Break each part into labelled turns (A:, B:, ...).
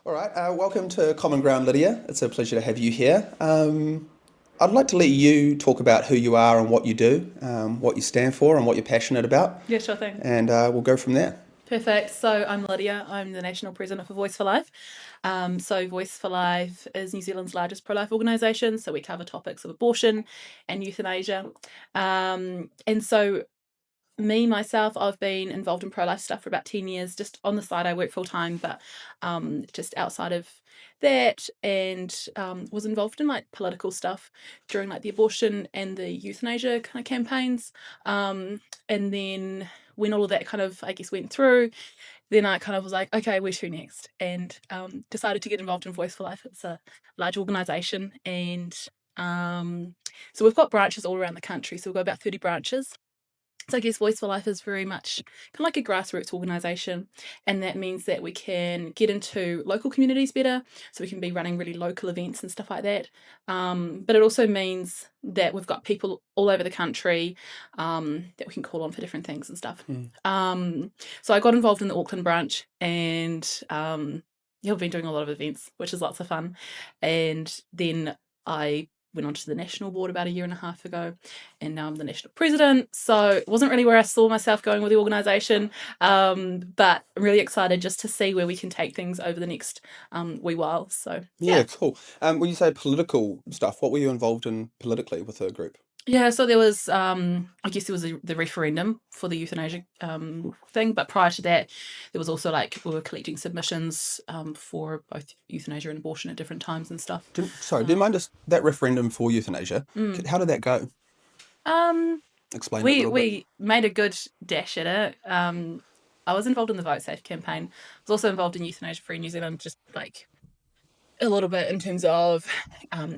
A: All right, welcome to Common Ground, Lydia. It's a pleasure to have you here. I'd like to let you talk about who you are and what you do, what you stand for, and what you're passionate about,
B: Yeah, sure thing.
A: and we'll go from there.
B: Perfect. So I'm Lydia. I'm the National President for Voice for Life. So Voice for Life is New Zealand's largest pro-life organisation. So we cover topics of abortion and euthanasia. And so myself, I've been involved in pro-life stuff for about 10 years. Just on the side, I work full time, but just outside of that, and was involved in like political stuff during like the abortion and the euthanasia kind of campaigns. And then when all of that kind of, I guess, went through, then I kind of was like, okay, where to next? And decided to get involved in Voice for Life. It's a large organisation, and so we've got branches all around the country. So we've got about 30 branches. So I guess Voice for Life is very much kind of like a grassroots organisation, and that means that we can get into local communities better, so we can be running really local events and stuff like that. But it also means that we've got people all over the country that we can call on for different things and stuff.
A: Mm.
B: So I got involved in the Auckland branch, and yeah, I've been doing a lot of events, which is lots of fun. And then I went onto the national board about a year and a half ago, and now I'm the national president. So it wasn't really where I saw myself going with the organisation, but I'm really excited just to see where we can take things over the next wee while. So
A: Yeah,
B: yeah.
A: cool. When you say political stuff, what were you involved in politically with the group?
B: Yeah, so there was, I guess there was the referendum for the euthanasia thing, but prior to that, there was also like we were collecting submissions for both euthanasia and abortion at different times and stuff.
A: Sorry, do you mind just that referendum for euthanasia?
B: Mm.
A: How did that go?
B: Um,
A: Explain it a
B: we
A: little bit.
B: we made a good dash at it. I was involved in the Vote Safe campaign. I was also involved in Euthanasia Free New Zealand, just like a little bit in terms of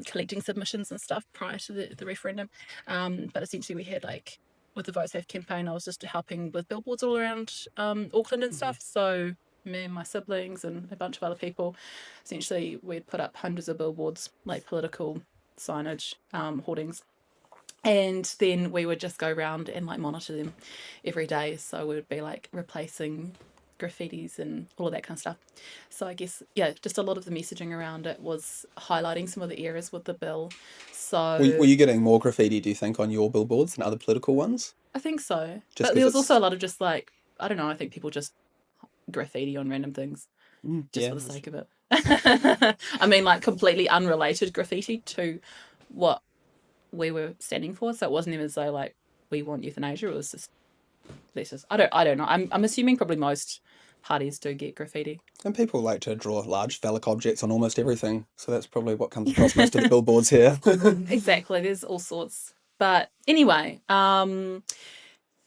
B: collecting submissions and stuff prior to the referendum. But essentially, we had like with the Vote Safe campaign, I was just helping with billboards all around Auckland and
A: Mhm.
B: stuff. So me and my siblings and a bunch of other people, essentially, we'd put up hundreds of billboards, like political signage, hoardings, and then we would just go around and like monitor them every day. So we would be like replacing graffitis and all of that kind of stuff. So I guess yeah, just a lot of the messaging around it was highlighting some of the errors with the bill.
A: Were
B: So
A: you getting more graffiti, do you think, on your billboards than other political ones?
B: I think so,
A: Just
B: but
A: because
B: there was also a
A: it's,
B: lot of just like I don't know. I think people just graffiti on random things just
A: yeah,
B: for the sake of it. I mean, like completely unrelated graffiti to what we were standing for. So it wasn't even as though like we want euthanasia. It was just this is I don't know. I'm assuming probably most parties do get graffiti.
A: and people like to draw large phallic objects on almost everything, so that's probably what comes across most of the billboards here.
B: Exactly. There's all sorts. But anyway,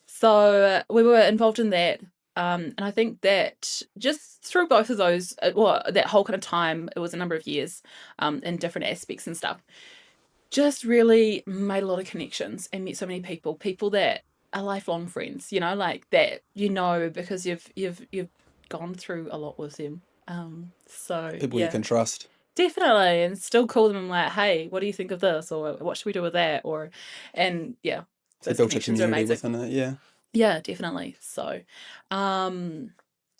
B: so we were involved in that. And I think that just through both of those, well, that whole kind of time, it was a number of years in different aspects and stuff, just really made a lot of connections and met so many people, people that are lifelong friends, like that, because you've gone through a lot with them. So
A: People you
B: yeah,
A: can trust.
B: definitely, and still call them and like, hey, what do you think of this, or what should we do with that, and yeah,
A: So you
B: those
A: built a
B: connections are
A: community
B: amazing.
A: within it, yeah.
B: Yeah, definitely. Um,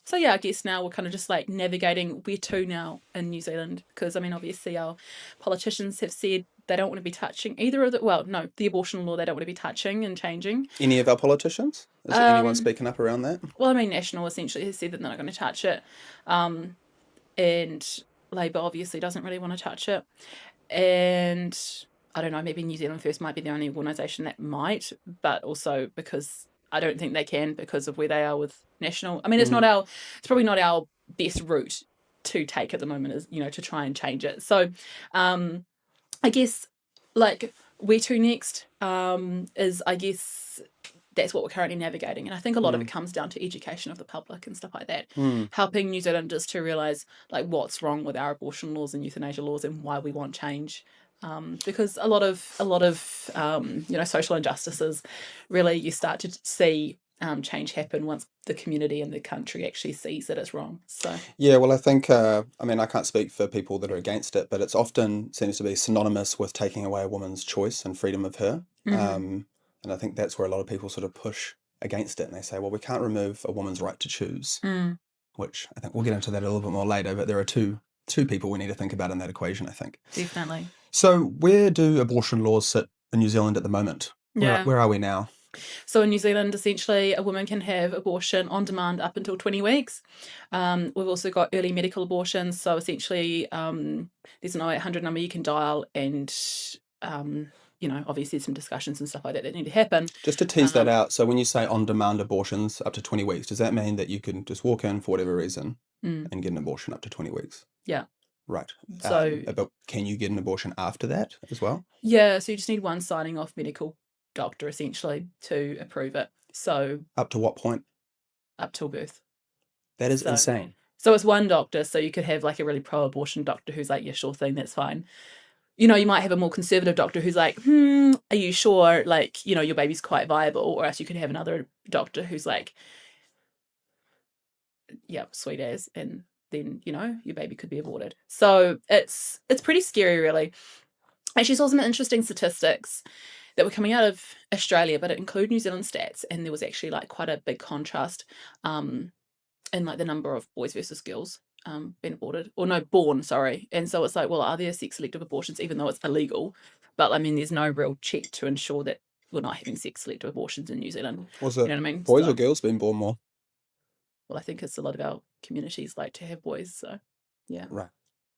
B: so yeah, I guess now we're kind of just like navigating where to now in New Zealand, because I mean, obviously our politicians have said they don't want to be touching either of the, well, no, the abortion law they don't want to be touching and changing.
A: Any of our politicians? Is there anyone
B: Um,
A: speaking up around that?
B: well, I mean, National essentially has said that they're not going to touch it, um, and Labor obviously doesn't really want to touch it, and I don't know, maybe New Zealand First might be the only organisation that might, but also because I don't think they can because of where they are with National. I mean,
A: Mm.
B: it's probably not our best route to take at the moment, is to try and change it. So, um, I guess like where to next is I guess that's what we're currently navigating. And I think a lot of it
A: Mm.
B: comes down to education of the public and stuff like that,
A: Mm.
B: helping New Zealanders to realise like what's wrong with our abortion laws and euthanasia laws and why we want change. Because a lot of social injustices, really you start to see change happen once the community and the country actually sees that it's wrong. So
A: Yeah, well, I think, I mean, I can't speak for people that are against it, but it's often seems to be synonymous with taking away a woman's choice and freedom of her.
B: mhm.
A: And I think that's where a lot of people sort of push against it and they say, well, we can't remove a woman's right to choose,
B: Mm.
A: which I think we'll get into that a little bit more later, but there are two two people we need to think about in that equation, I think.
B: Definitely.
A: So where do abortion laws sit in New Zealand at the moment?
B: Yeah.
A: Where are we now?
B: So in New Zealand, essentially, a woman can have abortion on demand up until 20 weeks. We've also got early medical abortions. So essentially, there's an 0800 number you can dial, and obviously some discussions and stuff like that need to happen.
A: Just to tease that out, so when you say on-demand abortions up to 20 weeks, does that mean that you can just walk in for whatever reason and get an abortion up to 20 weeks?
B: Yeah.
A: Right.
B: So,
A: but can you get an abortion after that as well?
B: Yeah, so you just need one signing off medical doctor, essentially, to approve it. So
A: Up to what point?
B: Up till birth.
A: That is insane.
B: So it's one doctor, so you could have like a really pro-abortion doctor who's like, yeah, sure thing, that's fine. You might have a more conservative doctor who's like, are you sure, like, your baby's quite viable? Or else you could have another doctor who's like, yeah, sweet as, and then, your baby could be aborted. So it's pretty scary, really. I actually saw some interesting statistics that were coming out of Australia, but it included New Zealand stats, and there was actually like quite a big contrast in like the number of boys versus girls being aborted, or no, born, sorry. And so it's like, well, are there sex selective abortions, even though it's illegal? But I mean, there's no real check to ensure that we're not having sex selective abortions in New Zealand.
A: Was it
B: You know what I mean?
A: boys or girls being born more?
B: Well, I think it's a lot of our communities like to have boys, so yeah.
A: Right.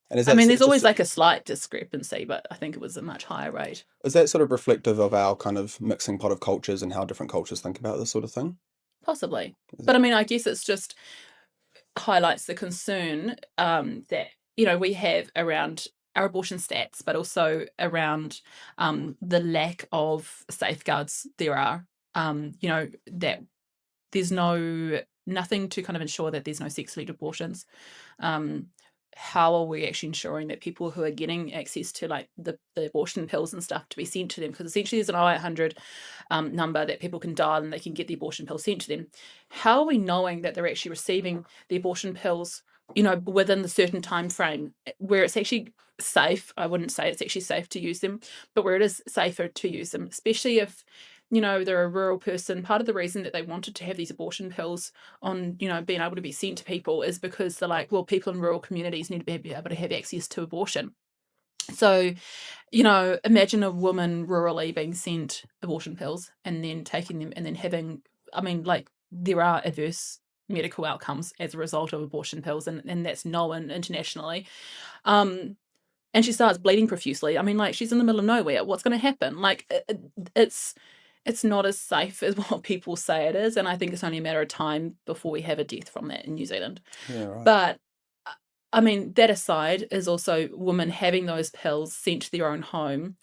A: And
B: there's always like a slight discrepancy, but I think it was a much higher rate.
A: Is that sort of reflective of our kind of mixing pot of cultures and how different cultures think about this sort of thing?
B: Possibly. But I mean, I guess it's just highlights the concern that, we have around our abortion stats, but also around the lack of safeguards there are, that there's nothing to kind of ensure that there's no sex-selective abortions. How are we actually ensuring that people who are getting access to like the abortion pills and stuff to be sent to them? Because essentially there's an 0800 number that people can dial and they can get the abortion pill sent to them. How are we knowing that they're actually receiving the abortion pills, within the certain time frame where it's actually safe? I wouldn't say it's actually safe to use them, but where it is safer to use them, especially if they're a rural person. Part of the reason that they wanted to have these abortion pills on, being able to be sent to people is because they're like, well, people in rural communities need to be able to have access to abortion. So, imagine a woman rurally being sent abortion pills and then taking them and then having, there are adverse medical outcomes as a result of abortion pills, and that's known internationally. And she starts bleeding profusely. She's in the middle of nowhere. What's going to happen? It's not as safe as what people say it is, and I think it's only a matter of time before we have a death from that in New Zealand.
A: Yeah, right.
B: But that aside is also women having those pills sent to their own home.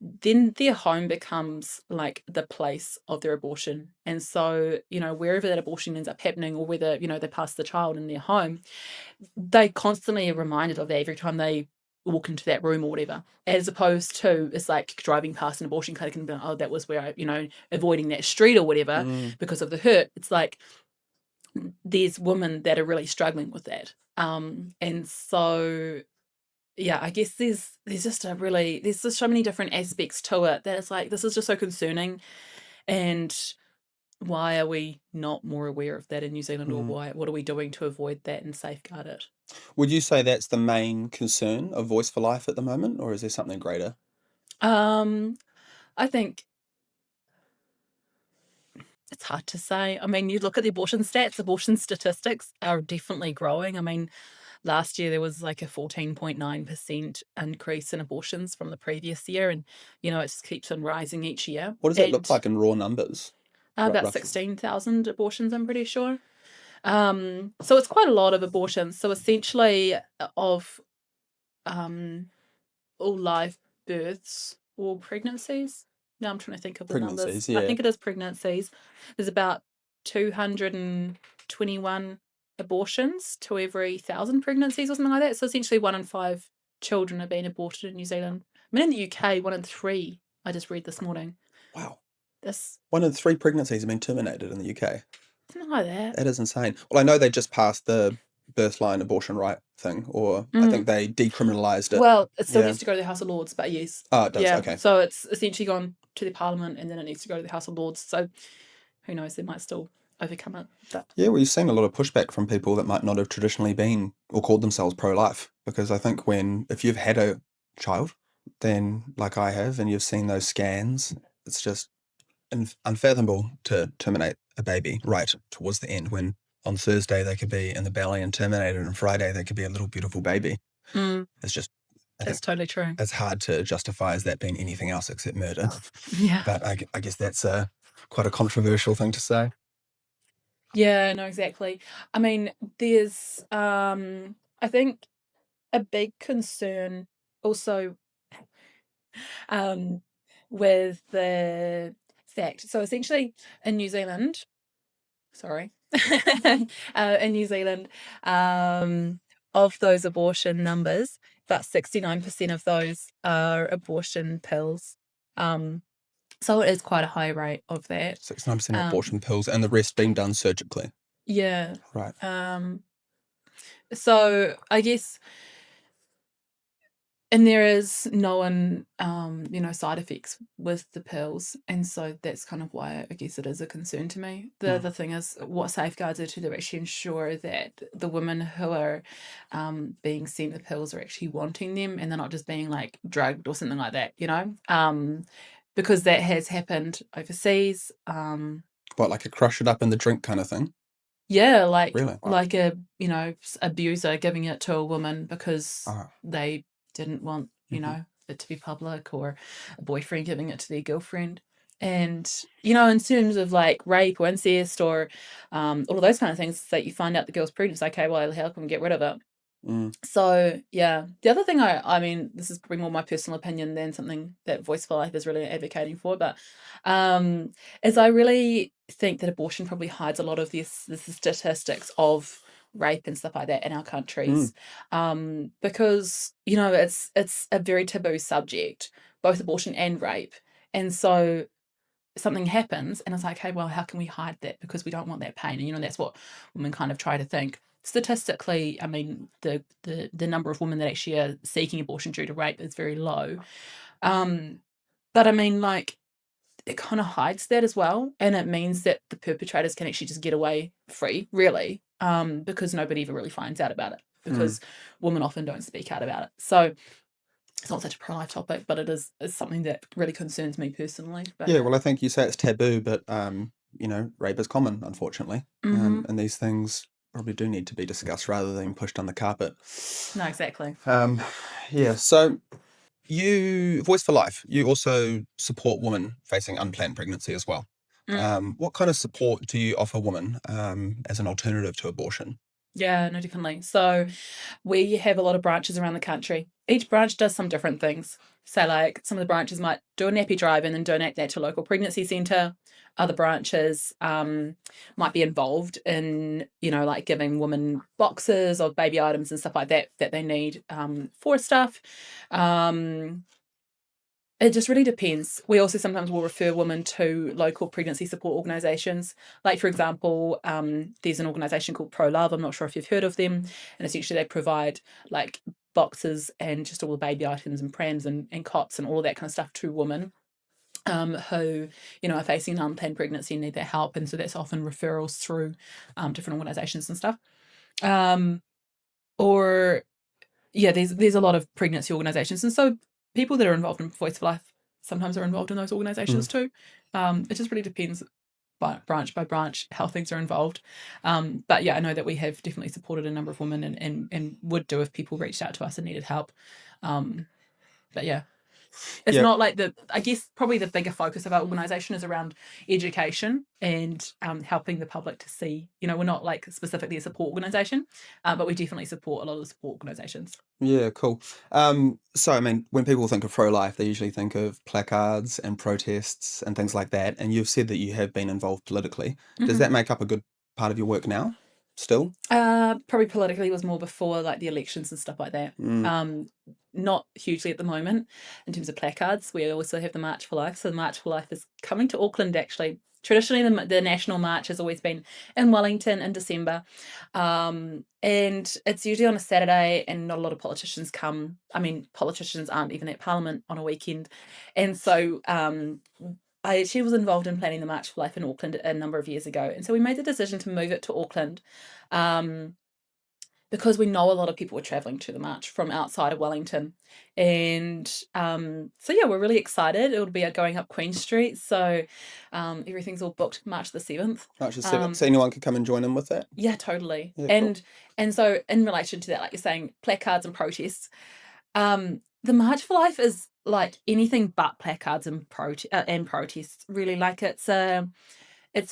B: Then their home becomes like the place of their abortion, and so wherever that abortion ends up happening, or whether they pass the child in their home, they constantly are reminded of that every time they walk into that room or whatever, as opposed to it's like driving past an abortion clinic and being, oh, that was where I, avoiding that street or whatever because of the hurt. It's like there's women that are really struggling with that. And so, yeah, I guess there's just so many different aspects to it that it's like, this is just so concerning. And why are we not more aware of that in New Zealand, or what are we doing to avoid that and safeguard it?
A: Would you say that's the main concern of Voice for Life at the moment, or is there something greater?
B: I think it's hard to say. You look at the abortion stats, abortion statistics are definitely growing. Last year there was like a 14.9% increase in abortions from the previous year, and it just keeps on rising each year.
A: What does that look like in raw numbers?
B: About
A: Roughly.
B: 16,000 abortions, I'm pretty sure. So it's quite a lot of abortions. So essentially of all live births or pregnancies. Now I'm trying to think of the numbers.
A: Yeah.
B: I think it is pregnancies. There's about 221 abortions to every 1,000 pregnancies or something like that. So essentially 1 in 5 children are being aborted in New Zealand. In the UK, 1 in 3, I just read this morning.
A: Wow.
B: That's
A: 1 in 3 pregnancies have been terminated in the UK.
B: Something like that.
A: That is insane. Well, I know they just passed the birthline abortion right thing, or I think they decriminalised it.
B: Well, it still needs to go to the House of Lords, but yes.
A: Oh, it does,
B: yeah.
A: Okay.
B: So it's essentially gone to the Parliament, and then it needs to go to the House of Lords. So who knows, they might still overcome it. But
A: Yeah, well, you've seen a lot of pushback from people that might not have traditionally been or called themselves pro-life because I think if you've had a child, then like I have, and you've seen those scans, it's just unfathomable to terminate a baby right towards the end when on Thursday they could be in the belly and terminated, and Friday they could be a little beautiful baby. It's just, I
B: That's
A: think
B: totally true.
A: it's hard to justify as that being anything else except murder.
B: Yeah.
A: But I guess that's quite a controversial thing to say.
B: Yeah, no, exactly. I mean, there's I think a big concern also with the fact. So essentially in New Zealand, sorry, in New Zealand, of those abortion numbers, about 69% of those are abortion pills. So it is quite a high rate of that.
A: 69% of abortion pills, and the rest being done surgically.
B: Yeah.
A: Right.
B: So I guess, and there is known, side effects with the pills, and so that's kind of why I guess it is a concern to me. The other thing is, what safeguards are to actually ensure that the women who are being sent the pills are actually wanting them, and they're not just being like drugged or something like that, because that has happened overseas.
A: What, like a crush it up in the drink kind of thing?
B: Yeah, like
A: Really? Wow.
B: like a abuser giving it to a woman because
A: Ah.
B: they didn't want it to be public, or a boyfriend giving it to their girlfriend. And in terms of like rape or incest or all of those kind of things that you find out the girl's pregnant, it's like, okay, well, how can we get rid of it? So yeah, the other thing I mean, this is probably more my personal opinion than something that Voice for Life is really advocating for, but is I really think that abortion probably hides a lot of the statistics of rape and stuff like that in our countries, because it's a very taboo subject, both abortion and rape, and so something happens and it's like, hey, well, how can we hide that because we don't want that pain? And that's what women kind of try to think. Statistically, I mean, the number of women that actually are seeking abortion due to rape is very low. But I mean, like, it kind of hides that as well, and it means that the perpetrators can actually just get away free, really, because nobody ever really finds out about it, because women often don't speak out about it. So it's not such a pro-life topic, but it is something that really concerns me personally. But
A: Yeah, well, I think you say it's taboo, but rape is common, unfortunately, and these things probably do need to be discussed rather than pushed on the carpet.
B: no, exactly.
A: Yeah. So Voice for Life, you also support women facing unplanned pregnancy as well. What kind of support do you offer women as an alternative to abortion?
B: Yeah, no, definitely. So we have a lot of branches around the country. Each branch does some different things. So, like, some of the branches might do a nappy drive and then donate that to a local pregnancy centre. Other branches might be involved in, like giving women boxes of baby items and stuff like that they need for stuff. It just really depends. We also sometimes will refer women to local pregnancy support organisations. Like, for example, there's an organisation called Pro Love. I'm not sure if you've heard of them. And essentially they provide like boxes and just all the baby items and prams and cots and all of that kind of stuff to women who, are facing an unplanned pregnancy and need their help. And so that's often referrals through different organisations and stuff. Or yeah, there's a lot of pregnancy organisations, and so people that are involved in Voice for Life sometimes are involved in those organisations too. It just really depends branch by branch how things are involved. But yeah, I know that we have definitely supported a number of women and would do if people reached out to us and needed help. But yeah. It's not like I guess probably the bigger focus of our organisation is around education and helping the public to see, we're not like specifically a support organisation, but we definitely support a lot of the support organisations.
A: Yeah, cool. So, I mean, when people think of pro-life, they usually think of placards and protests and things like that. And you've said that you have been involved politically. Does that make up a good part of your work now, still?
B: Probably politically was more before like the elections and stuff like that. Not hugely at the moment in terms of placards. We also have the March for Life. So the March for Life is coming to Auckland actually. Traditionally, the national march has always been in Wellington in December. And it's usually on a Saturday, and not a lot of politicians come. I mean, politicians aren't even at Parliament on a weekend. And so I actually was involved in planning the March for Life in Auckland a number of years ago. And so we made the decision to move it to Auckland. because we know a lot of people were travelling to the march from outside of Wellington. And so, yeah, we're really excited. It'll be going up Queen Street. So everything's all booked March the 7th.
A: March the 7th. So anyone could come and join in with that?
B: Yeah, totally.
A: Yeah, cool.
B: And so in relation to that, like you're saying, placards and protests, the March for Life is like anything but placards and protests. Really, like it's a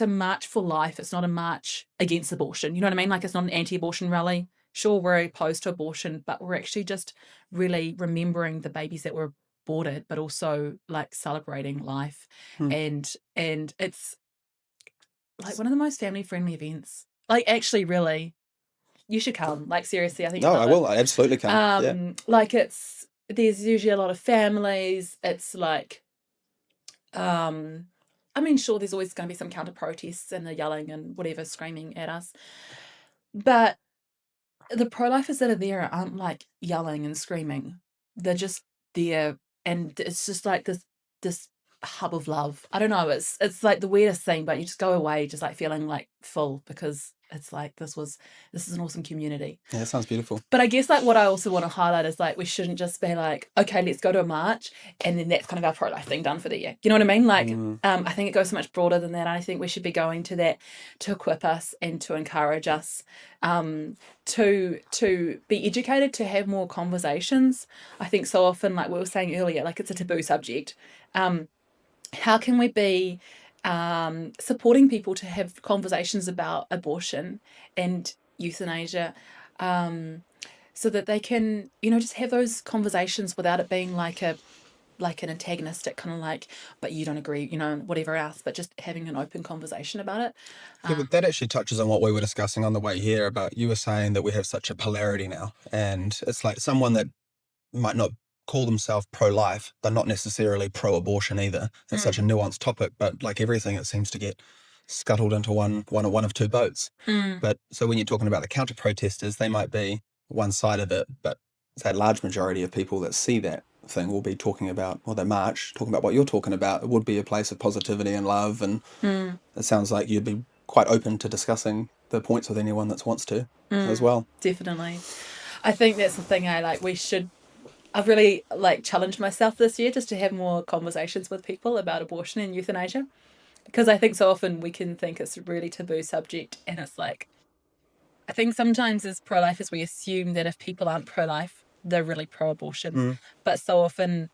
B: march for life. It's not a march against abortion. You know what I mean? Like it's not an anti-abortion rally. Sure, we're opposed to abortion, but we're actually just really remembering the babies that were aborted, but also like celebrating life. And it's like one of the most family-friendly events. Like actually, really, you should come. Like seriously, I think you'd
A: No,
B: love
A: I
B: it.
A: will. I absolutely come. Yeah.
B: Like there's usually a lot of families. It's like, I mean, sure, there's always going to be some counter protests and the yelling and whatever, screaming at us. But the pro-lifers that are there aren't like yelling and screaming. They're just there, and it's just like this hub of love. I don't know. It's like the weirdest thing, but you just go away just like feeling like full because it's like this is an awesome community.
A: Yeah, that sounds beautiful.
B: But I guess like what I also want to highlight is like we shouldn't just be like, okay, let's go to a march and then that's kind of our pro-life thing done for the year. You know what I mean? Like I think it goes so much broader than that. I think we should be going to that to equip us and to encourage us to be educated, to have more conversations. I think so often, like we were saying earlier, like it's a taboo subject. How can we be supporting people to have conversations about abortion and euthanasia, so that they can, just have those conversations without it being like an antagonistic kind of like, but you don't agree, whatever else, but just having an open conversation about it.
A: Yeah, but that actually touches on what we were discussing on the way here about you were saying that we have such a polarity now, and it's like someone that might not call themselves pro-life, but not necessarily pro-abortion either. It's such a nuanced topic, but like everything, it seems to get scuttled into one of two boats. But so when you're talking about the counter-protesters, they might be one side of it, but that large majority of people that see that thing will be talking about, or they march, talking about what you're talking about. It would be a place of positivity and love, and it sounds like you'd be quite open to discussing the points with anyone that wants to as well.
B: Definitely. I think that's the thing. I've really like challenged myself this year just to have more conversations with people about abortion and euthanasia, because I think so often we can think it's a really taboo subject, and it's like, I think sometimes as pro-lifers we assume that if people aren't pro-life, they're really pro-abortion, but so often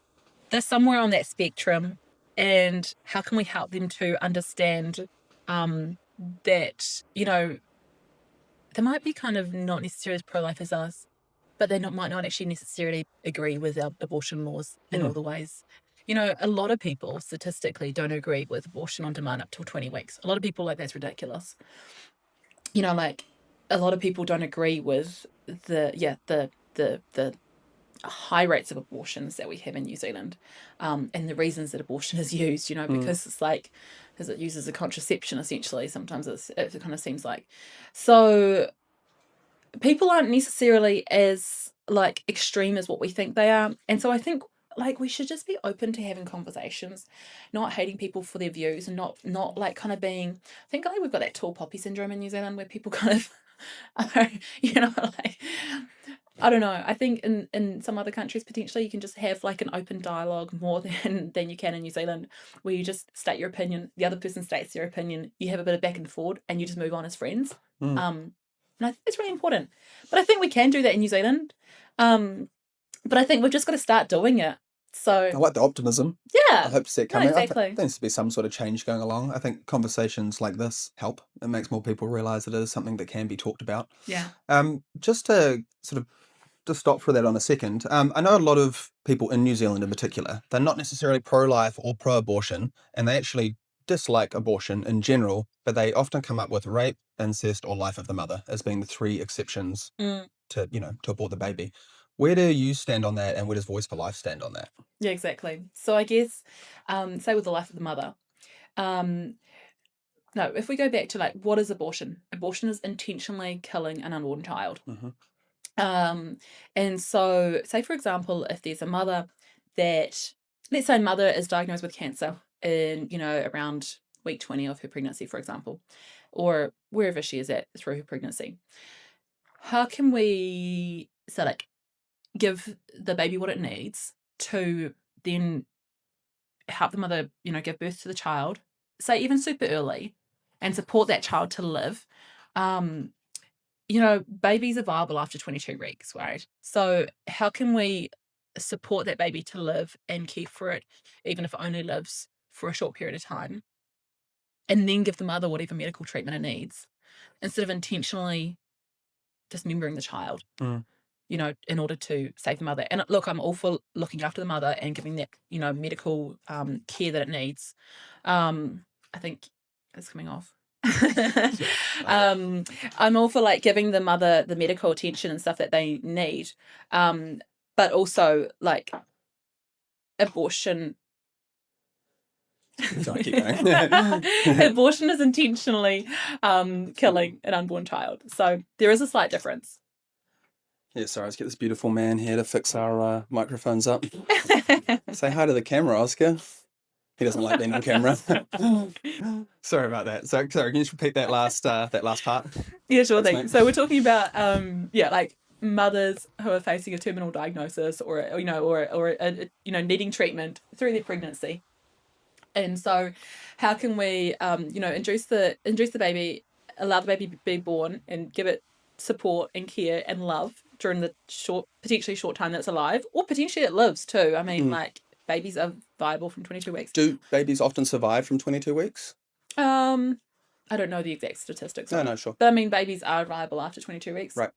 B: they're somewhere on that spectrum, and how can we help them to understand that, they might be kind of not necessarily as pro-life as us, but they might not actually necessarily agree with our abortion laws in all the ways. A lot of people statistically don't agree with abortion on demand up till 20 weeks. A lot of people like that's ridiculous. Like a lot of people don't agree with the high rates of abortions that we have in New Zealand, and the reasons that abortion is used, because it's like, because it uses a contraception essentially. Sometimes it kind of seems like. So people aren't necessarily as like extreme as what we think they are. And so I think like we should just be open to having conversations, not hating people for their views, and not like kind of being, I think like we've got that tall poppy syndrome in New Zealand where people kind of like, I don't know. I think in some other countries potentially you can just have like an open dialogue more than you can in New Zealand, where you just state your opinion, the other person states their opinion, you have a bit of back and forth, and you just move on as friends. And I think it's really important. But I think we can do that in New Zealand. But I think we've just got to start doing it. So
A: I like the optimism.
B: yeah,
A: I hope to see it coming.
B: exactly.
A: I think there needs to be some sort of change going along. I think conversations like this help. It makes more people realise it is something that can be talked about.
B: Yeah.
A: Just to sort of to stop for that on a second, I know a lot of people in New Zealand in particular, they're not necessarily pro-life or pro-abortion, and they actually dislike abortion in general, but they often come up with rape, incest, or life of the mother as being the three exceptions to abort the baby. Where do you stand on that, and where does Voice for Life stand on that?
B: Yeah, exactly. So I guess, say with the life of the mother, no, if we go back to like, what is abortion? Abortion is intentionally killing an unborn child. And so, say for example, if there's a mother that, let's say, mother is diagnosed with cancer in, around week 20 of her pregnancy, for example, or wherever she is at through her pregnancy. how can we give the baby what it needs to then help the mother, give birth to the child, say even super early, and support that child to live. Babies are viable after 22 weeks, right? So how can we support that baby to live and care for it, even if it only lives for a short period of time, and then give the mother whatever medical treatment it needs, instead of intentionally dismembering the child, in order to save the mother. And look, I'm all for looking after the mother and giving that, medical care that it needs. I think it's coming off. I'm all for giving the mother the medical attention and stuff that they need. But also abortion.
A: Sorry, keep going.
B: Abortion is intentionally killing an unborn child. So there is a slight difference.
A: Yeah, sorry, let's get this beautiful man here to fix our microphones up. Say hi to the camera, Oscar. He doesn't like being on camera. Sorry about that. Sorry, can you just repeat that last part?
B: Yeah, sure thing. So we're talking about mothers who are facing a terminal diagnosis or needing treatment through their pregnancy. And so how can we induce the baby, allow the baby to be born, and give it support and care and love during the potentially short time that's alive, or potentially it lives too. I mean, babies are viable from 22 weeks.
A: Do babies often survive from 22 weeks?
B: I don't know the exact statistics.
A: No, sure.
B: But I mean, babies are viable after 22 weeks.
A: Right.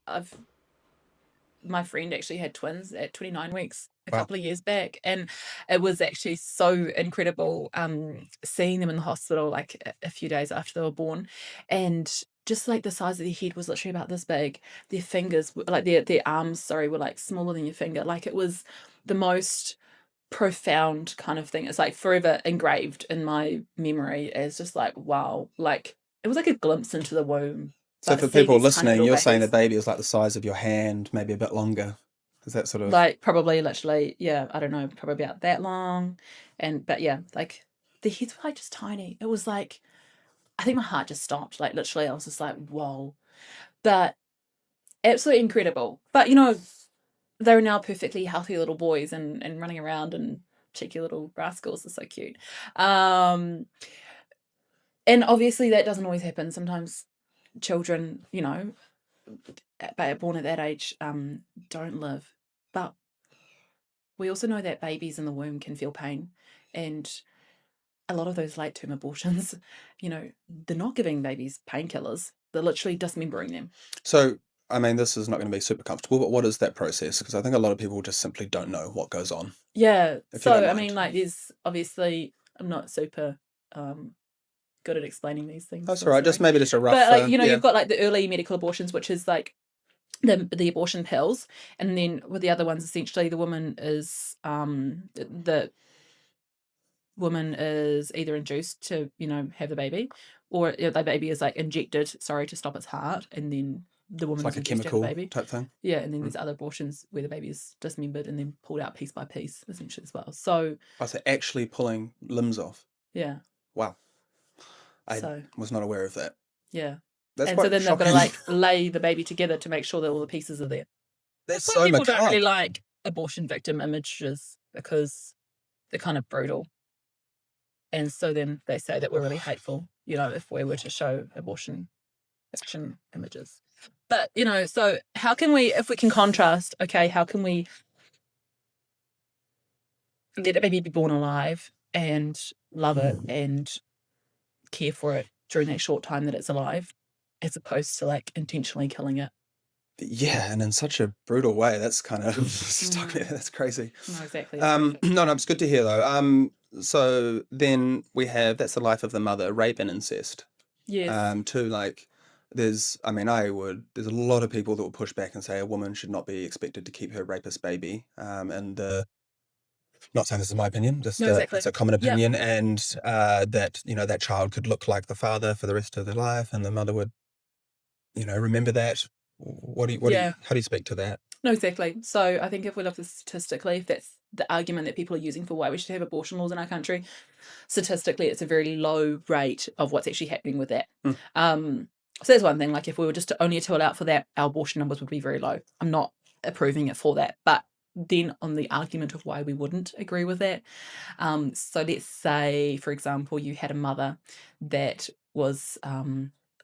B: My friend actually had twins at 29 weeks a couple of years back, and it was actually so incredible seeing them in the hospital a few days after they were born, and just the size of their head was literally about this big. Their fingers, their arms, were smaller than your finger. It was the most profound kind of thing. It's forever engraved in my memory as just wow. It was a glimpse into the womb.
A: So for people listening, you're saying the baby is the size of your hand, maybe a bit longer. Is that sort of
B: probably literally, yeah, I don't know, probably about that long. But yeah, the heads were just tiny. It was I think my heart just stopped. Literally, I was just whoa. But absolutely incredible. But they're now perfectly healthy little boys and running around, and cheeky little rascals. Are so cute. And obviously that doesn't always happen. Sometimes children, born at that age, don't live. But we also know that babies in the womb can feel pain, and a lot of those late-term abortions, they're not giving babies painkillers. They're literally dismembering them.
A: So, I mean, this is not going to be super comfortable, but what is that process? Because I think a lot of people just simply don't know what goes on.
B: Yeah. So, I mean, there's obviously, I'm not super good at explaining these things.
A: That's all right. Just maybe just a rough.
B: But you've got the early medical abortions, which is the abortion pills, and then with the other ones, essentially the woman is either induced to have the baby, or the baby is injected, to stop its heart, and then the woman
A: is a chemical baby type thing.
B: Yeah, and then there's other abortions where the baby is dismembered and then pulled out piece by piece, essentially, as well. So
A: actually pulling limbs off.
B: Yeah.
A: Wow. I was not aware of that.
B: Yeah.
A: That's
B: and
A: quite
B: so then
A: shocking.
B: they've got to lay the baby together to make sure that all the pieces are there.
A: That's so
B: people don't really like abortion victim images because they're kind of brutal. And so then they say that we're really hateful, if we were to show abortion fiction images. But, so how can we, if we can contrast, how can we let a baby be born alive and love it and care for it during that short time that it's alive, as opposed to intentionally killing it?
A: Yeah, and in such a brutal way. That's kind of stuck me. That's crazy.
B: No, exactly.
A: No, it's good to hear though. So then we have that's the life of the mother, rape and incest.
B: Yes.
A: There's a lot of people that will push back and say a woman should not be expected to keep her rapist baby. Not saying this is my opinion, just
B: exactly.
A: It's a common opinion, and that that child could look like the father for the rest of their life, and the mother would, remember that. How do you speak to that?
B: No, exactly. So I think if we look statistically, if that's the argument that people are using for why we should have abortion laws in our country, statistically, it's a very low rate of what's actually happening with that. So that's one thing. Like if we were just to only to allow for that, our abortion numbers would be very low. I'm not approving it for that, but then on the argument of why we wouldn't agree with that. So let's say, for example, you had a mother that was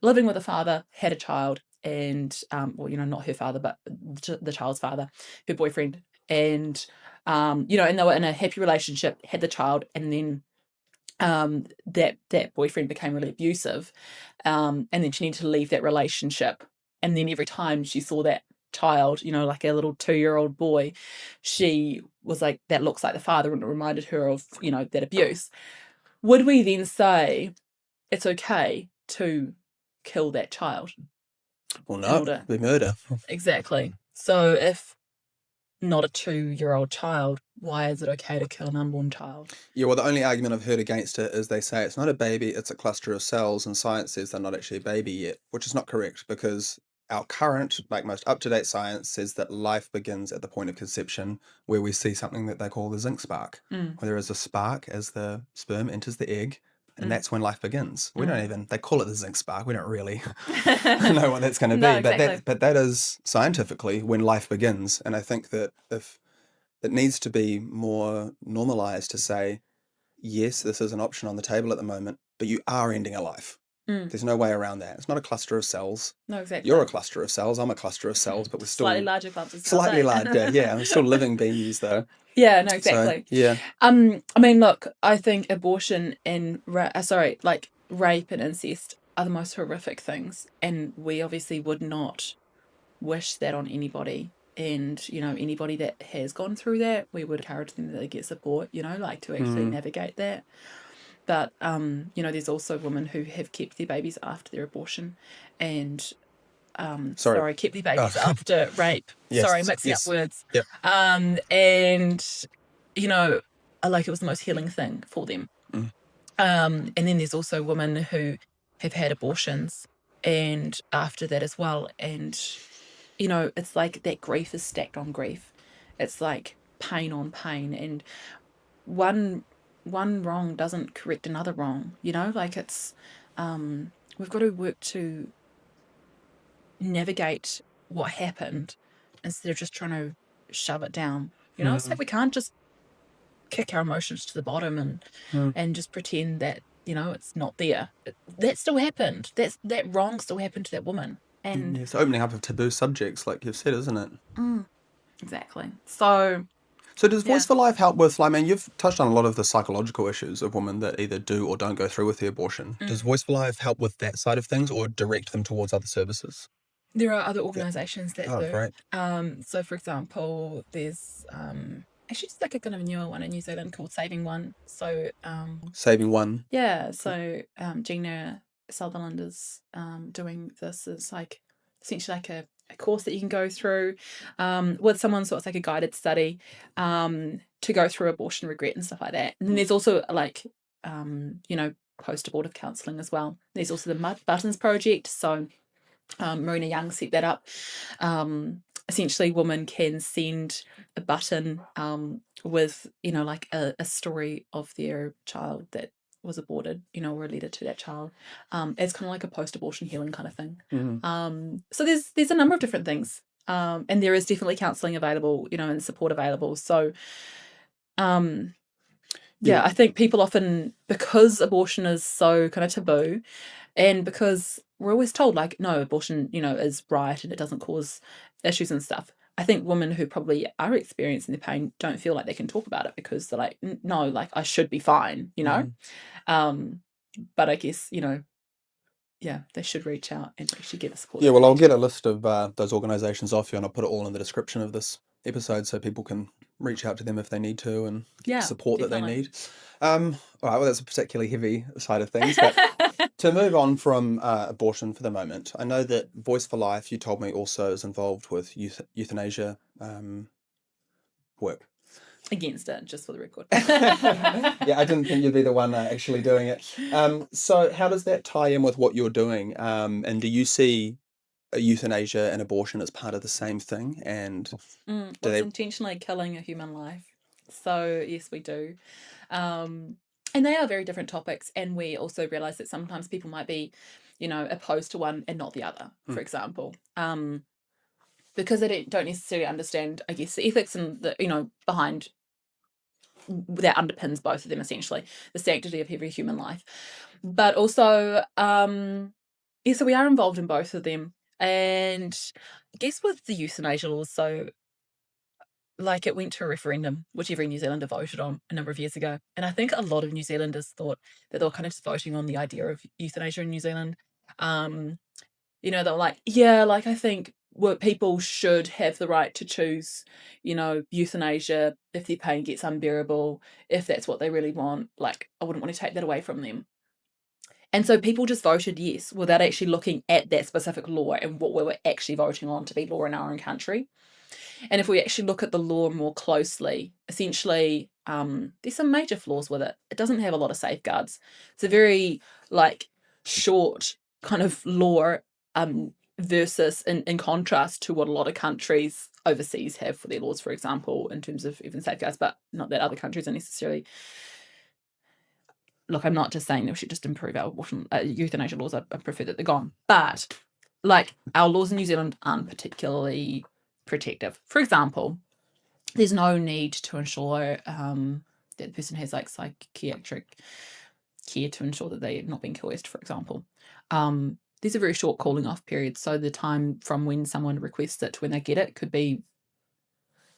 B: living with a father, had a child, and well, not her father, but the child's father, her boyfriend, and and they were in a happy relationship, had the child, and then that boyfriend became really abusive, and then she needed to leave that relationship, and then every time she saw that child, like a little 2-year-old boy, she was like, that looks like the father, and it reminded her of that abuse. Would we then say it's okay to kill that child?
A: Well, no, it'd be murder.
B: Exactly. So if not a 2-year-old child, why is it okay to kill an unborn child?
A: Yeah, well, the only argument I've heard against it is they say it's not a baby, it's a cluster of cells, and science says they're not actually a baby yet, which is not correct, because our current, like most up-to-date science says that life begins at the point of conception, where we see something that they call the zinc spark, where there is a spark as the sperm enters the egg, and that's when life begins. We don't even, they call it the zinc spark, we don't really know what that's going to be,
B: No, exactly.
A: but that is scientifically when life begins. And I think that if it needs to be more normalized to say, yes, this is an option on the table at the moment, but you are ending a life. There's no way around that. It's not a cluster of cells.
B: No, exactly.
A: You're a cluster of cells. I'm a cluster of cells, but we're still
B: slightly larger clusters.
A: slightly larger. Yeah, we're still living beings though.
B: Yeah, no, exactly.
A: So, yeah.
B: I mean, look, I think abortion and rape and incest are the most horrific things, and we obviously would not wish that on anybody. And anybody that has gone through that, we would encourage them that they get support. To actually navigate that. But there's also women who have kept their babies after their abortion, and kept their babies after rape.
A: Yes,
B: sorry, mixing up words.
A: Yep.
B: And like it was the most healing thing for them. And then there's also women who have had abortions and after that as well, and it's like that grief is stacked on grief. It's like pain on pain, and one wrong doesn't correct another wrong. Like it's we've got to work to navigate what happened instead of just trying to shove it down. It's like we can't just kick our emotions to the bottom and just pretend that it's not there. That still happened. That wrong still happened to that woman. And
A: it's opening up of taboo subjects, like you've said, isn't it?
B: Exactly. So
A: does Voice for Life help with, I mean, you've touched on a lot of the psychological issues of women that either do or don't go through with the abortion. Does Voice for Life help with that side of things or direct them towards other services?
B: There are other organisations that do.
A: Great.
B: So, for example, there's actually just like a kind of newer one in New Zealand called Saving One. So
A: Saving One.
B: Yeah. So Gina Sutherland is doing this as like essentially like a course that you can go through with someone, so it's like a guided study to go through abortion regret and stuff like that. And then there's also like post-abortive counselling as well. There's also the Buttons Project. So Marina Young set that up. Essentially, women can send a button with like a story of their child that was aborted, or a letter to that child. It's kind of like a post-abortion healing kind of thing. So there's a number of different things, and there is definitely counselling available, and support available. So I think people often, because abortion is so kind of taboo, and because we're always told like, no, abortion, is right and it doesn't cause issues and stuff. I think women who probably are experiencing the pain don't feel like they can talk about it because they're like, no, like I should be fine, But I guess, they should reach out and actually get the support.
A: Yeah, well, I'll get a list of those organisations off you, and I'll put it all in the description of this episode so people can reach out to them if they need to and get the support that they need. All right, well, that's a particularly heavy side of things, but to move on from abortion for the moment, I know that Voice for Life, you told me, also is involved with euthanasia work.
B: Against it, just for the record.
A: Yeah, I didn't think you'd be the one actually doing it. So how does that tie in with what you're doing? And do you see euthanasia and abortion as part of the same thing? And
B: it's intentionally killing a human life. So yes, we do. And they are very different topics, and we also realise that sometimes people might be opposed to one and not the other, for example. Because they don't necessarily understand, I guess, the ethics and the, behind that underpins both of them, essentially, the sanctity of every human life. But also, so we are involved in both of them. And I guess with the euthanasia laws, so like it went to a referendum, which every New Zealander voted on a number of years ago. And I think a lot of New Zealanders thought that they were kind of just voting on the idea of euthanasia in New Zealand. They were like, yeah, like I think people should have the right to choose, euthanasia if their pain gets unbearable, if that's what they really want. Like, I wouldn't want to take that away from them. And so people just voted yes without actually looking at that specific law and what we were actually voting on to be law in our own country. And if we actually look at the law more closely, essentially, there's some major flaws with it. It doesn't have a lot of safeguards. It's a very short kind of law versus in contrast to what a lot of countries overseas have for their laws, for example, in terms of even safeguards, but not that other countries are necessarily. Look, I'm not just saying that we should just improve our euthanasia laws. I prefer that they're gone. But our laws in New Zealand aren't particularly protective. For example, there's no need to ensure that the person has psychiatric care to ensure that they're not being coerced, for example. There's a very short calling off period. So the time from when someone requests it to when they get it could be,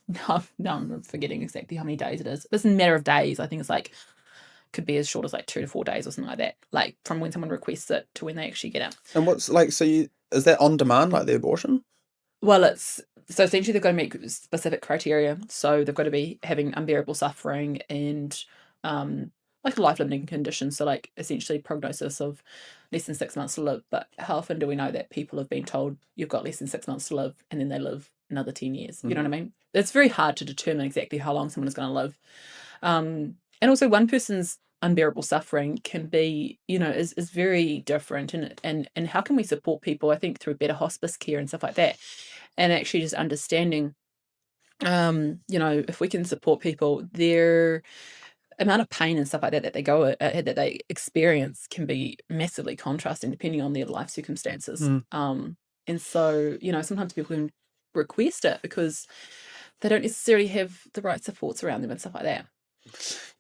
B: no, I'm forgetting exactly how many days it is. It's a matter of days. I think it's could be as short as 2 to 4 days or something like that. From when someone requests it to when they actually get it.
A: And what's is that on demand, like the abortion?
B: Well, so essentially they've got to meet specific criteria. So they've got to be having unbearable suffering and a life-limiting condition. So essentially prognosis of less than 6 months to live. But how often do we know that people have been told you've got less than 6 months to live and then they live another 10 years? You know what I mean? It's very hard to determine exactly how long someone is going to live. And also one person's unbearable suffering can be, is very different. And how can we support people, I think, through better hospice care and stuff like that? And actually just understanding, if we can support people, their amount of pain and stuff like that they that they experience can be massively contrasting depending on their life circumstances. And so, sometimes people can request it because they don't necessarily have the right supports around them and stuff like that.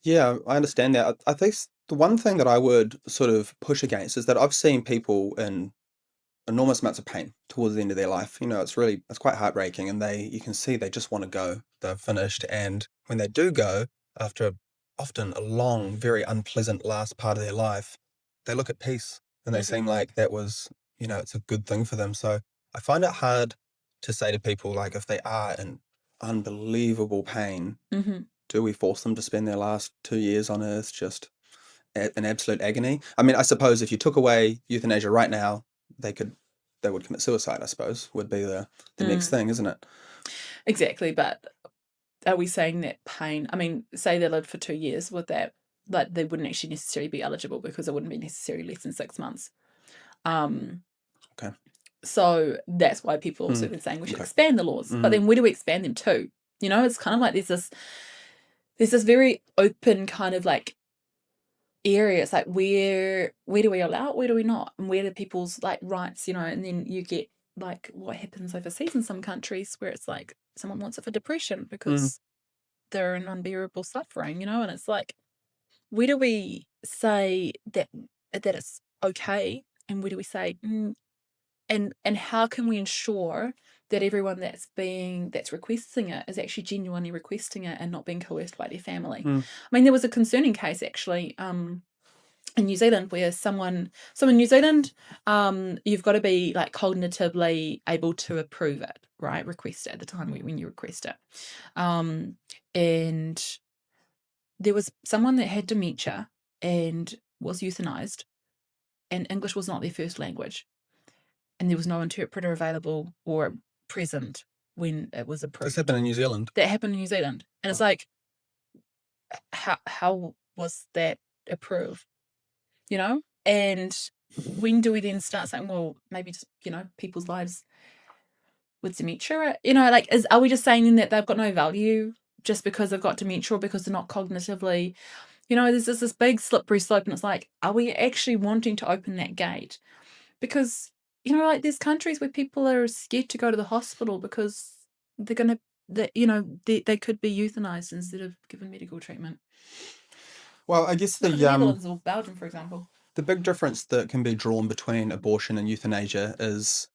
A: Yeah, I understand that. I think the one thing that I would sort of push against is that I've seen people in enormous amounts of pain towards the end of their life. It's quite heartbreaking, and you can see they just want to go. They're finished, and when they do go, after often a long, very unpleasant last part of their life, they look at peace, and they seem like that was, it's a good thing for them. So I find it hard to say to people, if they are in unbelievable pain, do we force them to spend their last 2 years on Earth just in absolute agony? I mean, I suppose if you took away euthanasia right now, they would commit suicide, I suppose, would be the next thing, isn't it?
B: Exactly, but are we saying that pain, I mean, say they lived for 2 years with that, they wouldn't actually necessarily be eligible because it wouldn't be necessarily less than 6 months.
A: Okay.
B: So that's why people also been saying we should expand the laws. But then where do we expand them to? It's kind of like there's this very open kind of area. It's where do we allow it, where do we not? And where do people's rights, and then you get what happens overseas in some countries where it's someone wants it for depression because they're in unbearable suffering, and it's where do we say that it's okay, and where do we say and how can we ensure that everyone that's requesting it is actually genuinely requesting it and not being coerced by their family? I mean, there was a concerning case actually in New Zealand where so in New Zealand, you've got to be cognitively able to approve it, right? Request it at the time when you request it. And there was someone that had dementia and was euthanized, and English was not their first language. And there was no interpreter available or present when it was approved.
A: This happened in New Zealand?
B: That happened in New Zealand. And it's how was that approved? And when do we then start saying, well, maybe just, people's lives with dementia, are we just saying that they've got no value just because they've got dementia or because they're not cognitively, there's this big slippery slope, and it's are we actually wanting to open that gate? Because, like there's countries where people are scared to go to the hospital because they're gonna they could be euthanized instead of given medical treatment.
A: Well, I guess
B: Not in the Netherlands or Belgium, for example.
A: the big difference that can be drawn between abortion and euthanasia is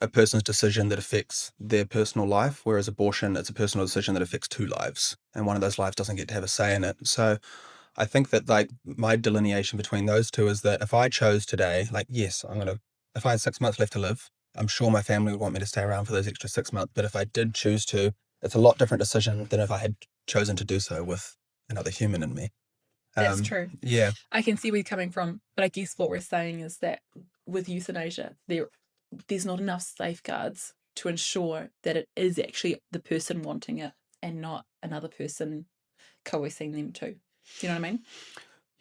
A: a person's decision that affects their personal life, whereas abortion, it's a personal decision that affects two lives, and one of those lives doesn't get to have a say in it. So I think that like my delineation between those two is that if I chose today, like, yes, if I had 6 months left to live, I'm sure my family would want me to stay around for those extra 6 months. But if I did choose to, it's a lot different decision than if I had chosen to do so with another human in me.
B: That's true.
A: Yeah.
B: I can see where you're coming from, but I guess what we're saying is that with euthanasia, there's not enough safeguards to ensure that it is actually the person wanting it and not another person coercing them to. Do you know what I mean?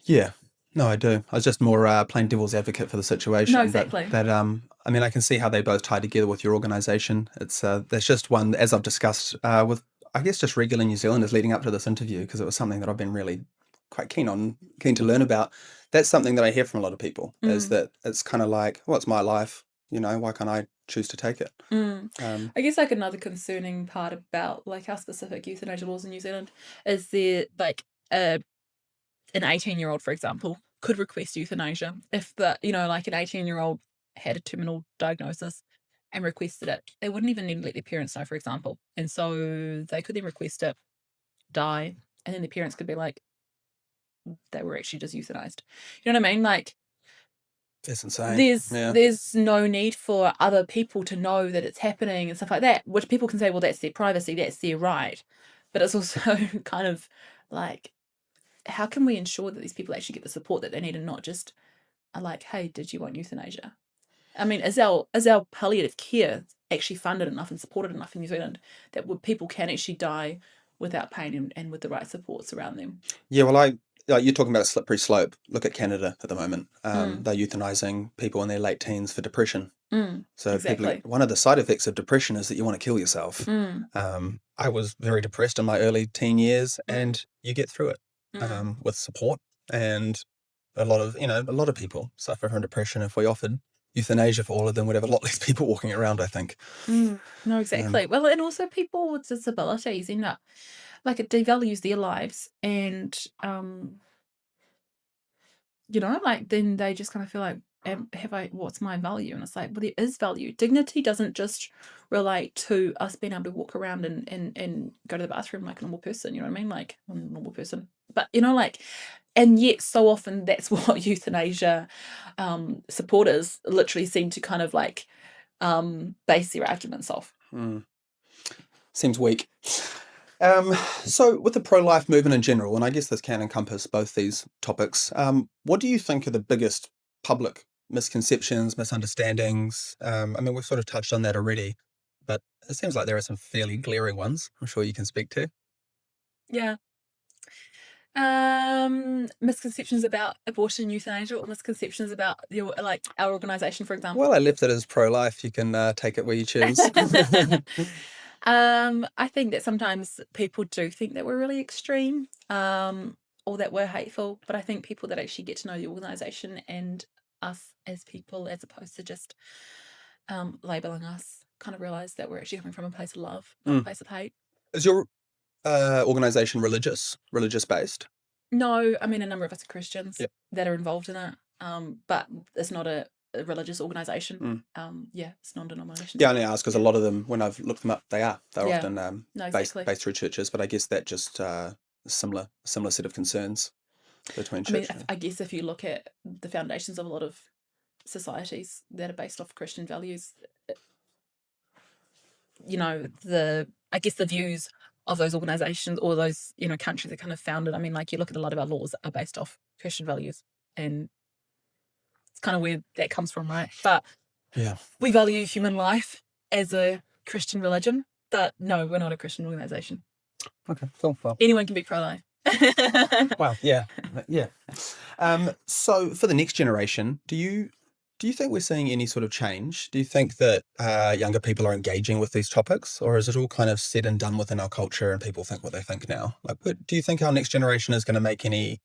A: Yeah. No, I do. I was just more playing devil's advocate for the situation.
B: No, exactly.
A: But I mean, I can see how they both tie together with your organisation. It's there's just one, as I've discussed with, I guess, just regular New Zealanders leading up to this interview, because it was something that I've been really quite keen to learn about. That's something that I hear from a lot of people, is that it's kind of like, well, it's my life, why can't I choose to take it?
B: I guess like another concerning part about like how specific euthanasia laws in New Zealand is there like an 18-year-old, for example, could request euthanasia if like an 18-year-old had a terminal diagnosis and requested it. They wouldn't even need to let their parents know, for example. And so they could then request it, die, and then the parents could be like, they were actually just euthanized. You know what I mean? Like,
A: it's insane.
B: There's no need for other people to know that it's happening and stuff like that, which people can say, well, that's their privacy, that's their right. But it's also kind of like, how can we ensure that these people actually get the support that they need and not just are like, hey, did you want euthanasia? I mean, is our palliative care actually funded enough and supported enough in New Zealand that people can actually die without pain and with the right supports around them?
A: Yeah, well, you're talking about a slippery slope. Look at Canada at the moment. They're euthanizing people in their late teens for depression. So
B: exactly.
A: one of the side effects of depression is that you want to kill yourself. I was very depressed in my early teen years, and you get through it with support. And a lot of people suffer from depression. If we offered euthanasia for all of them, we'd have a lot less people walking around, I think.
B: No, exactly. Well, and also people with disabilities, like it devalues their lives, and like then they just kind of feel like, what's my value? And it's like, well, there is value. Dignity doesn't just relate to us being able to walk around and go to the bathroom like a normal person, you know what I mean? Like a normal person. But and yet so often that's what euthanasia supporters literally seem to kind of like base their arguments off.
A: Seems weak. So with the pro-life movement in general, and I guess this can encompass both these topics, what do you think are the biggest public misconceptions, misunderstandings? I mean, we've sort of touched on that already, but it seems like there are some fairly glaring ones I'm sure you can speak to.
B: Yeah. Misconceptions about abortion, euthanasia, or misconceptions about our organisation, for example.
A: Well, I left it as pro-life. You can take it where you choose.
B: I think that sometimes people do think that we're really extreme, or that we're hateful. But I think people that actually get to know the organisation and us as people, as opposed to just labelling us, kind of realise that we're actually coming from a place of love, not a place of hate.
A: Is your organisation religious based?
B: No, I mean a number of us are Christians that are involved in it, but it's not a religious organisation. It's non-denominational.
A: Yeah, I only ask because a lot of them, when I've looked them up, they're often
B: exactly.
A: based through churches. But I guess that just similar set of concerns between churches.
B: I mean, I guess if you look at the foundations of a lot of societies that are based off Christian values, I guess the views of those organisations or those countries are kind of founded. I mean, like you look at a lot of our laws are based off Christian values, and it's kind of where that comes from, right? But
A: yeah,
B: we value human life as a Christian religion, but no, we're not a Christian organisation.
A: Okay, cool. Well,
B: anyone can be pro-life.
A: Wow, yeah. So for the next generation, do you think we're seeing any sort of change? Do you think that younger people are engaging with these topics, or is it all kind of said and done within our culture and people think what they think now? Like, do you think our next generation is going to make any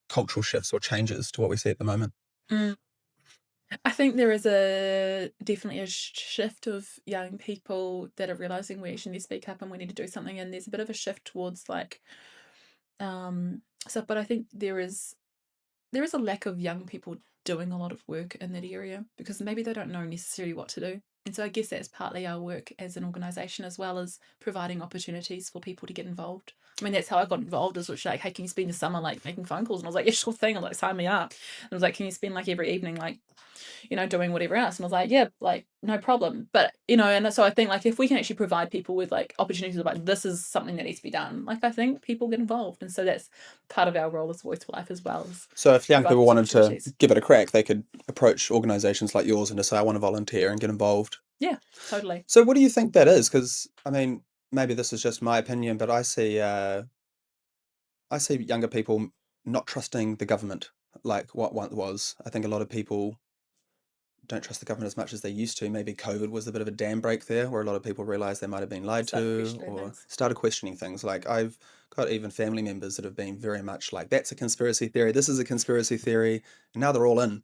A: cultural shifts or changes to what we see at the moment?
B: Mm. I think there is definitely a shift of young people that are realizing we actually need to speak up and we need to do something, and there's a bit of a shift towards like but I think there is a lack of young people doing a lot of work in that area because maybe they don't know necessarily what to do. And so I guess that's partly our work as an organisation, as well as providing opportunities for people to get involved. I mean, that's how I got involved, is which like, hey, can you spend the summer like making phone calls? And I was like, yeah, sure thing. I was like, sign me up. And I was like, can you spend like every evening like, doing whatever else? And I was like, yeah, like no problem. But and so I think like if we can actually provide people with like opportunities of like this is something that needs to be done, like I think people get involved, and so that's part of our role as Voice for Life as well.
A: So if young people wanted to give it a crack, they could approach organisations like yours and just say, I want to volunteer and get involved.
B: Yeah, totally.
A: So what do you think that is? Because I mean, maybe this is just my opinion, but I see younger people not trusting the government like what once was. I think a lot of people don't trust the government as much as they used to. Maybe COVID was a bit of a dam break there, where a lot of people realised they might have been lied to or started questioning things. Like I've got even family members that have been very much like, that's a conspiracy theory, this is a conspiracy theory, and now they're all in,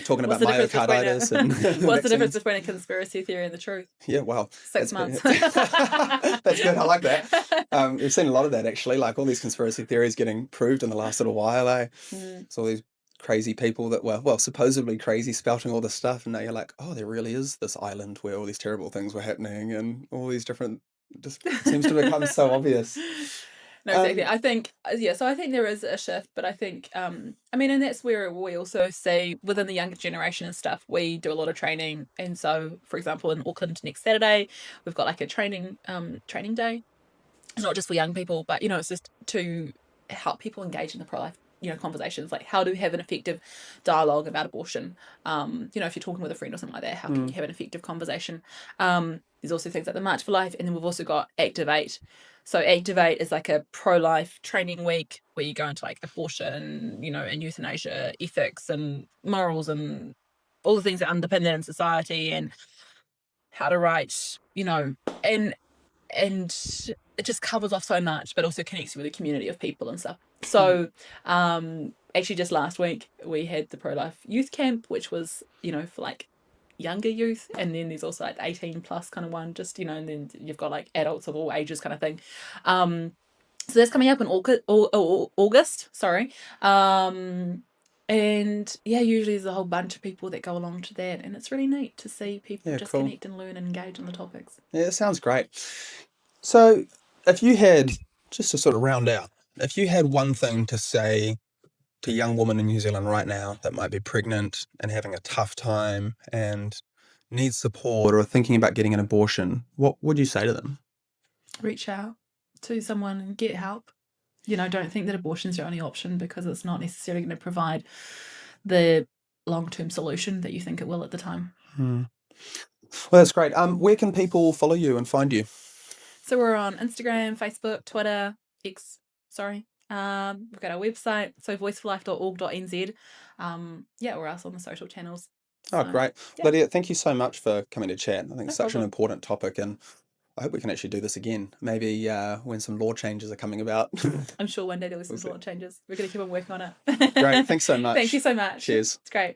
A: talking about myocarditis and
B: what's the difference between a conspiracy theory and the truth?
A: Yeah, well,
B: 6 months.
A: That's good, I like that. We've seen a lot of that actually, like all these conspiracy theories getting proved in the last little while. It's all these crazy people that were, well, supposedly crazy, spouting all this stuff, and now you're like, oh, there really is this island where all these terrible things were happening, and all these different, just seems to become so obvious.
B: No, exactly. I think, so I think there is a shift, but I think, I mean, and that's where we also see within the younger generation and stuff, we do a lot of training. And so, for example, in Auckland next Saturday, we've got like a training day. It's not just for young people, but, it's just to help people engage in the pro-life conversations, like how to have an effective dialogue about abortion. If you're talking with a friend or something like that, how can you have an effective conversation? There's also things like the March for Life, and then we've also got Activate. So Activate is like a pro-life training week where you go into like abortion, and euthanasia ethics and morals and all the things that underpin that in society, and how to write, and it just covers off so much, but also connects you with a community of people and stuff. So, actually, just last week we had the pro-life youth camp, which was for like younger youth, and then there's also like 18 plus kind of one, just and then you've got like adults of all ages kind of thing. So that's coming up in August. Sorry. And yeah, usually there's a whole bunch of people that go along to that, and it's really neat to see people just connect and learn and engage on the topics.
A: Yeah, it sounds great. So if you had, just to sort of round out, if you had one thing to say to a young woman in New Zealand right now that might be pregnant and having a tough time and needs support or thinking about getting an abortion, what would you say to them?
B: Reach out to someone and get help. Don't think that abortion is your only option, because it's not necessarily going to provide the long-term solution that you think it will at the time.
A: Well, that's great. Where can people follow you and find you?
B: So we're on Instagram, Facebook, Twitter, X, sorry. We've got our website, so voiceforlife.org.nz. Or else on the social channels.
A: Oh, great. Yeah. Lydia, thank you so much for coming to chat. I think it's such an important topic, and I hope we can actually do this again. Maybe when some law changes are coming about.
B: I'm sure one day there'll be some law changes. We're going to keep on working on it.
A: Great. Thanks so much.
B: Thank you so much.
A: Cheers.
B: It's great.